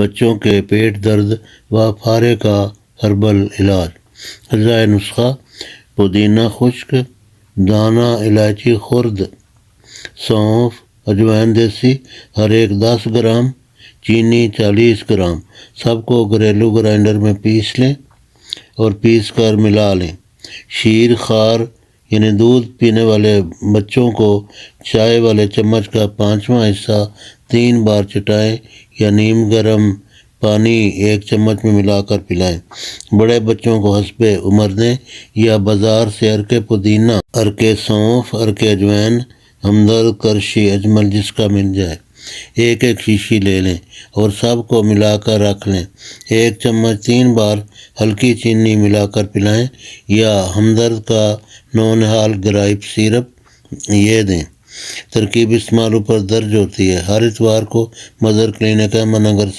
बच्चों के पेट दर्द व फारे का हर्बल इलाज। अज़ाय नुस्खा: पुदीना खुश्क, दाना इलायची खुर्द, सौंफ, अजवाइन देसी हर एक 10 ग्राम, चीनी 40 ग्राम। सबको घरेलू ग्राइंडर में पीस लें और पीस कर मिला लें। शीर खार यानी दूध पीने वाले बच्चों को चाय वाले चम्मच का 5वां हिस्सा 3 बार चटाएं या नीम गर्म पानी 1 चम्मच में मिलाकर पिलाएं। बड़े बच्चों को हस्बे उम्र दें या बाज़ार से अरके पुदीना, अरके सौंफ, अरके अजवाइन, हमदर्द, करशी, अजमल जिसका मिल जाए, एक एक शीशी ले लें और सब को मिलाकर रख लें। 1 चम्मच 3 बार हल्की चीनी मिलाकर पिलाएं या हमदर्द का नौनिहाल ग्राइप सिरप ये दें। तरकीब इस्तेमाल ऊपर दर्ज होती है। हर इतवार को मदर क्लिनिक अहमदनगर से